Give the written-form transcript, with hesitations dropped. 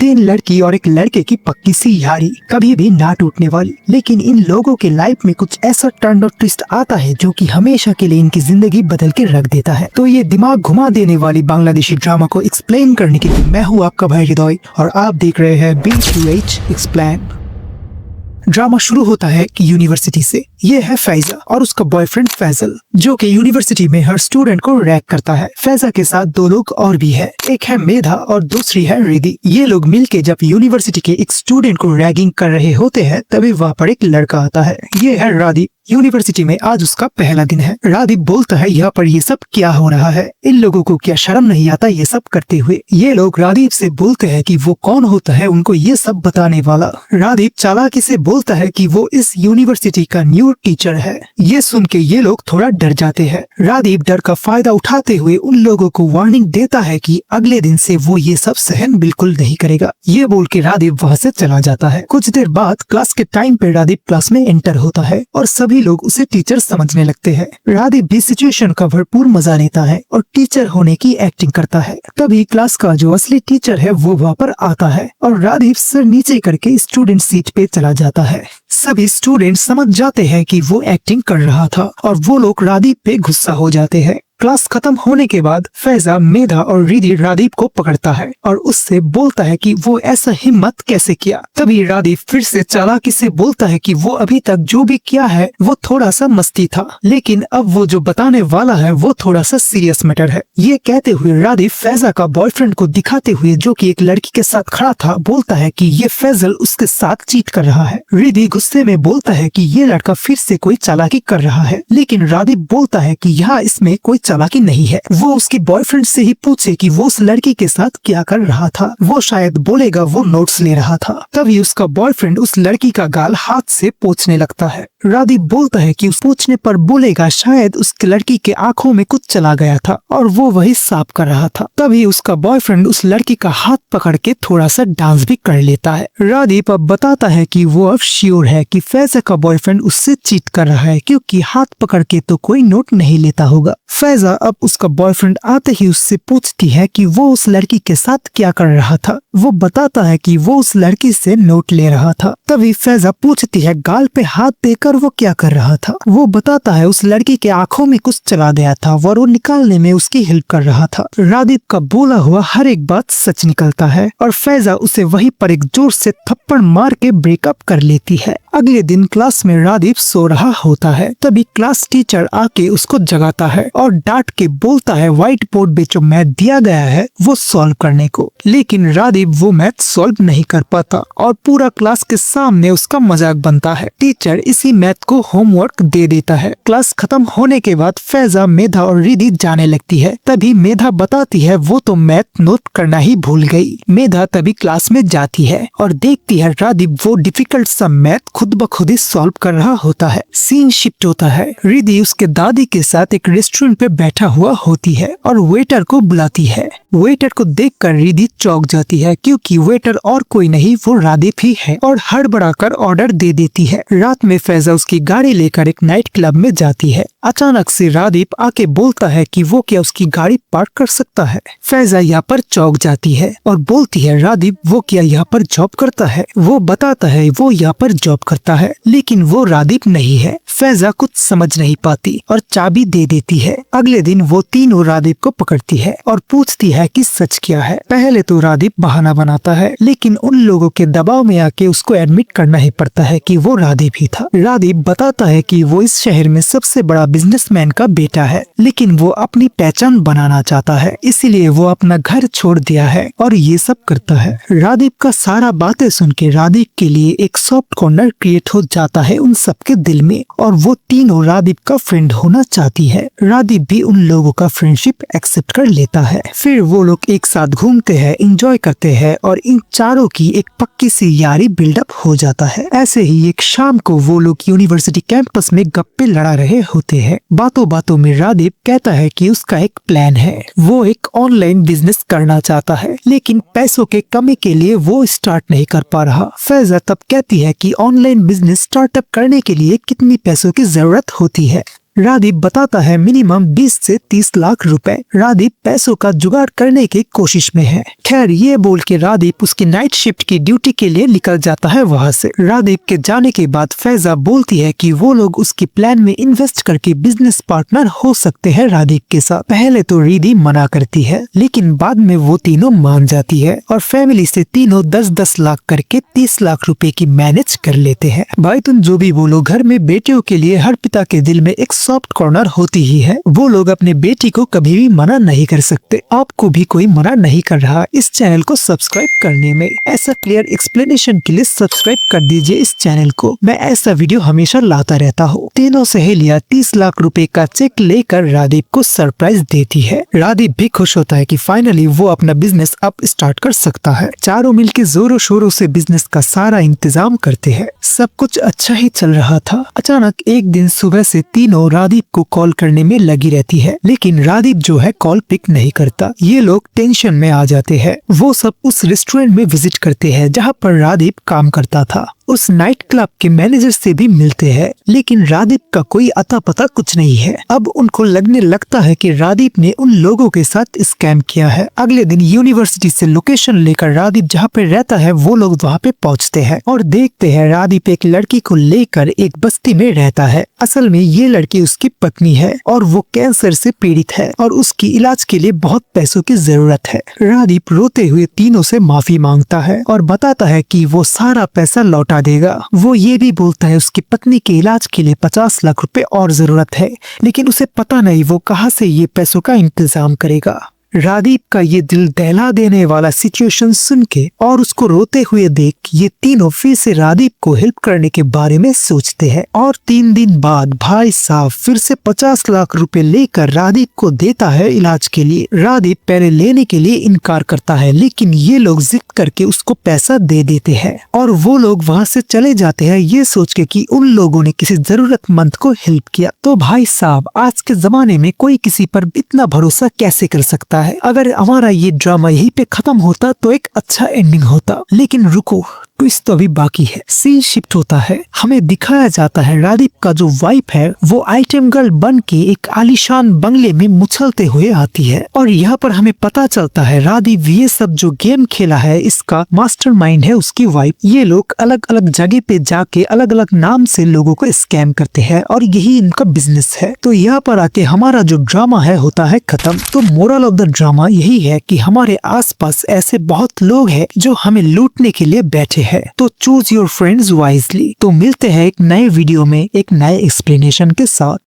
तीन लड़की और एक लड़के की पक्की सी यारी, कभी भी ना टूटने वाली। लेकिन इन लोगों के लाइफ में कुछ ऐसा टर्न और ट्विस्ट आता है जो कि हमेशा के लिए इनकी जिंदगी बदल के रख देता है। तो ये दिमाग घुमा देने वाली बांग्लादेशी ड्रामा को एक्सप्लेन करने के लिए मैं हूँ आपका भाई हृदय और आप देख रहे हैं B2H एक्सप्लेन। ड्रामा शुरू होता है कि यूनिवर्सिटी से। ये है फैजा और उसका बॉयफ्रेंड फैजल, जो कि यूनिवर्सिटी में हर स्टूडेंट को रैग करता है। फैजा के साथ दो लोग और भी है, एक है मेधा और दूसरी है रिद्धि। ये लोग मिलके जब यूनिवर्सिटी के एक स्टूडेंट को रैगिंग कर रहे होते हैं तभी वहाँ पर एक लड़का आता है। ये है रादीप। यूनिवर्सिटी में आज उसका पहला दिन है। रादीप बोलता है यहाँ पर ये सब क्या हो रहा है, इन लोगों को क्या शर्म नहीं आता ये सब करते हुए। ये लोग रादीप से बोलते हैं कि वो कौन होता है उनको ये सब बताने वाला। रादीप चालाकी से बोलता है कि वो इस यूनिवर्सिटी का न्यू टीचर है। ये सुन के ये लोग थोड़ा डर जाते हैं। रादीप डर का फायदा उठाते हुए उन लोगों को वार्निंग देता है कि अगले दिन से वो ये सब सहन बिल्कुल नहीं करेगा। ये बोल के रादीप वहाँ से चला जाता है। कुछ देर बाद क्लास के टाइम पे रादीप क्लास में एंटर होता है और सभी लोग उसे टीचर समझने लगते हैं। रादीप भी सिचुएशन का भरपूर मजा लेता है और टीचर होने की एक्टिंग करता है। तभी क्लास का जो असली टीचर है वो वहाँ पर आता है और रादीप सर नीचे करके स्टूडेंट सीट पे चला जाता है। सभी स्टूडेंट समझ जाते हैं कि वो एक्टिंग कर रहा था और वो लोग रादीप पे गुस्सा हो जाते हैं। क्लास खत्म होने के बाद फैजा, मेधा और रिद्धि रादीप को पकड़ता है और उससे बोलता है कि वो ऐसा हिम्मत कैसे किया। तभी रादीप फिर से चालाकी से बोलता है कि वो अभी तक जो भी किया है वो थोड़ा सा मस्ती था, लेकिन अब वो जो बताने वाला है वो थोड़ा सा सीरियस मैटर है। ये कहते हुए रादीप फैजा का बॉयफ्रेंड को दिखाते हुए, जो कि एक लड़की के साथ खड़ा था, बोलता है कि ये फैजल उसके साथ चीट कर रहा है। रिद्धि गुस्से में बोलता है कि ये लड़का फिर से कोई चालाकी कर रहा है, लेकिन रादीप बोलता है कि यहाँ इसमें कोई चालाकी नहीं है। वो उसके बॉयफ्रेंड से ही पूछे कि वो उस लड़की के साथ क्या कर रहा था। वो शायद बोलेगा वो नोट्स ले रहा था। तभी उसका बॉयफ्रेंड उस लड़की का गाल हाथ से पोंछने लगता है। रादीप बोलता है कि उस पूछने पर बोलेगा शायद उस लड़की के आंखों में कुछ चला गया था और वो वही साफ कर रहा था। तभी उसका बॉयफ्रेंड उस लड़की का हाथ पकड़ के थोड़ा सा डांस भी कर लेता है। रादीप अब बताता है कि वो अब श्योर है कि फैजा का बॉयफ्रेंड उससे चीट कर रहा है, क्योंकि हाथ पकड़ के तो कोई नोट नहीं लेता होगा। फैजा अब उसका बॉयफ्रेंड आते ही उससे पूछती है कि वो उस लड़की के साथ क्या कर रहा था। वो बताता है कि वो उस लड़की से नोट ले रहा था। तभी फैजा पूछती है गाल पे हाथ देकर वो क्या कर रहा था। वो बताता है उस लड़की के आंखों में कुछ चला गया था और वो निकालने में उसकी हेल्प कर रहा था। रादीप का बोला हुआ हर एक बात सच निकलता है और फैजा उसे वहीं पर एक जोर से थप्पड़ मार के ब्रेकअप कर लेती है। अगले दिन क्लास में रादीप सो रहा होता है। तभी क्लास टीचर आके उसको जगाता है और डांट के बोलता है व्हाइट बोर्ड पे जो मैथ दिया गया है वो सॉल्व करने को। लेकिन रादीप वो मैथ सॉल्व नहीं कर पाता और पूरा क्लास के सामने उसका मजाक बनता है। टीचर इसी मैथ को होमवर्क दे देता है। क्लास खत्म होने के बाद फैजा, मेधा और रिद्धि जाने लगती है। तभी मेधा बताती है वो तो मैथ नोट करना ही भूल गई। मेधा तभी क्लास में जाती है और देखती है रादीप वो डिफिकल्ट सा मैथ खुद ब खुद ही सॉल्व कर रहा होता है। सीन शिफ्ट होता है। रिद्धि उसके दादी के साथ एक रेस्टोरेंट पे बैठा हुआ होती है और वेटर को बुलाती है। वेटर को देखकर रिद्धि चौंक जाती है, क्योंकि वेटर और कोई नहीं वो रादीप ही है और हड़बड़ाकर ऑर्डर दे देती है। रात में फैजा उसकी गाड़ी लेकर एक नाइट क्लब में जाती है। अचानक से रादीप आके बोलता है कि वो क्या उसकी गाड़ी पार्क कर सकता है। फैजा यहाँ पर चौंक जाती है और बोलती है रादीप वो क्या यहाँ पर जॉब करता है। वो बताता है वो यहाँ पर जॉब करता है, लेकिन वो रादीप नहीं है। फैजा कुछ समझ नहीं पाती और चाबी दे देती है। अगले दिन वो तीनों रादीप को पकड़ती है और पूछती है कि सच क्या है। पहले तो रादीप बहाना बनाता है, लेकिन उन लोगों के दबाव में आके उसको एडमिट करना ही पड़ता है कि वो रादीप ही था। रादीप बताता है कि वो इस शहर में सबसे बड़ा बिजनेसमैन का बेटा है, लेकिन वो अपनी पहचान बनाना चाहता है, इसीलिए वो अपना घर छोड़ दिया है और ये सब करता है। रादीप का सारा बातें सुन के रादीप के लिए एक सॉफ्ट कॉर्नर क्रिएट हो जाता है उन सबके दिल में और वो तीनों रादीप का फ्रेंड होना चाहती है। रादीप भी उन लोगों का फ्रेंडशिप एक्सेप्ट कर लेता है। फिर वो लोग एक साथ घूमते हैं, एंजॉय करते हैं और इन चारों की एक पक्की सी यारी बिल्डअप हो जाता है। ऐसे ही एक शाम को वो लोग यूनिवर्सिटी कैंपस में गप्पे लड़ा रहे होते हैं। बातों बातों में रादीप कहता है कि उसका एक प्लान है। वो एक ऑनलाइन बिजनेस करना चाहता है, लेकिन पैसों के कमी के लिए वो स्टार्ट नहीं कर पा रहा। फैजा तब कहती है कि ऑनलाइन बिजनेस स्टार्टअप करने के लिए कितनी पैसों की जरूरत होती है। रादीप बताता है मिनिमम 20 से 30 लाख रुपए। रादीप पैसों का जुगाड़ करने की कोशिश में है। खैर ये बोल के रादीप उसकी नाइट शिफ्ट की ड्यूटी के लिए निकल जाता है वहाँ से। रादीप के जाने के बाद फैजा बोलती है कि वो लोग उसकी प्लान में इन्वेस्ट करके बिजनेस पार्टनर हो सकते हैं रादीप के साथ। पहले तो रिद्धि मना करती है, लेकिन बाद में वो तीनों मान जाती है और फैमिली से तीनों 10-10 लाख करके 30 लाख रुपए की मैनेज कर लेते हैं। भाई तुम जो भी बोलो, घर में बेटियों के लिए हर पिता के दिल में एक सॉफ्ट कॉर्नर होती ही है। वो लोग अपने बेटी को कभी भी मना नहीं कर सकते। आपको भी कोई मना नहीं कर रहा इस चैनल को सब्सक्राइब करने में। ऐसा क्लियर एक्सप्लेनेशन के लिए सब्सक्राइब कर दीजिए इस चैनल को। मैं ऐसा वीडियो हमेशा लाता रहता हूँ। तीनों सहेलियां 30 लाख रुपए का चेक लेकर रादीप को सरप्राइज देती है। रादीप भी खुश होता है कि फाइनली वो अपना बिजनेस अब स्टार्ट कर सकता है। चारों मिलकर जोरों शोरों से बिजनेस का सारा इंतजाम करते हैं। सब कुछ अच्छा ही चल रहा था। अचानक एक दिन सुबह से तीनों रादीप को कॉल करने में लगी रहती है, लेकिन रादीप जो है कॉल पिक नहीं करता। ये लोग टेंशन में आ जाते हैं। वो सब उस रेस्टोरेंट में विजिट करते हैं जहाँ पर रादीप काम करता था। उस नाइट क्लब के मैनेजर से भी मिलते हैं, लेकिन रादीप का कोई अता पता कुछ नहीं है। अब उनको लगने लगता है कि रादीप ने उन लोगों के साथ स्कैम किया है। अगले दिन यूनिवर्सिटी से लोकेशन लेकर रादीप जहाँ पे रहता है वो लोग वहाँ पे पहुँचते हैं और देखते हैं रादीप एक लड़की को लेकर एक बस्ती में रहता है। असल में ये लड़की उसकी पत्नी है और वो कैंसर से पीड़ित है और उसकी इलाज के लिए बहुत पैसों की जरूरत है। रादीप रोते हुए तीनों से माफी मांगता है और बताता है कि वो सारा पैसा लौटा देगा। वो ये भी बोलता है उसकी पत्नी के इलाज के लिए 50 लाख रुपए और जरूरत है, लेकिन उसे पता नहीं वो कहाँ से ये पैसों का इंतजाम करेगा। रादीप का ये दिल दहला देने वाला सिचुएशन सुन के और उसको रोते हुए देख ये तीनों फिर से रादीप को हेल्प करने के बारे में सोचते हैं। और 3 दिन बाद भाई साहब फिर से 50 लाख रुपए लेकर रादीप को देता है इलाज के लिए। रादीप पहले लेने के लिए इनकार करता है, लेकिन ये लोग जिद करके उसको पैसा दे देते हैं और वो लोग वहाँ से चले जाते हैं ये सोच के कि उन लोगों ने किसी जरूरतमंद को हेल्प किया। तो भाई साहब आज के जमाने में कोई किसी पर इतना भरोसा कैसे कर सकता है। अगर हमारा ये ड्रामा यहीं पे खत्म होता तो एक अच्छा एंडिंग होता, लेकिन रुको, ट्विस्ट तो अभी बाकी है। सीन शिफ्ट होता है। हमें दिखाया जाता है रादीप का जो वाइफ है वो आइटम गर्ल बन के एक आलीशान बंगले में मुछलते हुए आती है और यहाँ पर हमें पता चलता है रादीप ये सब जो गेम खेला है इसका मास्टरमाइंड है उसकी वाइफ। ये लोग अलग अलग जगह पे जाके अलग अलग नाम से लोगों को स्कैम करते हैं और यही इनका बिजनेस है। तो यहाँ पर आके हमारा जो ड्रामा है होता है खत्म। तो मोरल ऑफ द ड्रामा यही है कि हमारे आसपास ऐसे बहुत लोग हैं जो हमें लूटने के लिए बैठे है। तो चूज योर फ्रेंड्स वाइजली। तो मिलते हैं एक नए वीडियो में एक नए एक्सप्लेनेशन के साथ।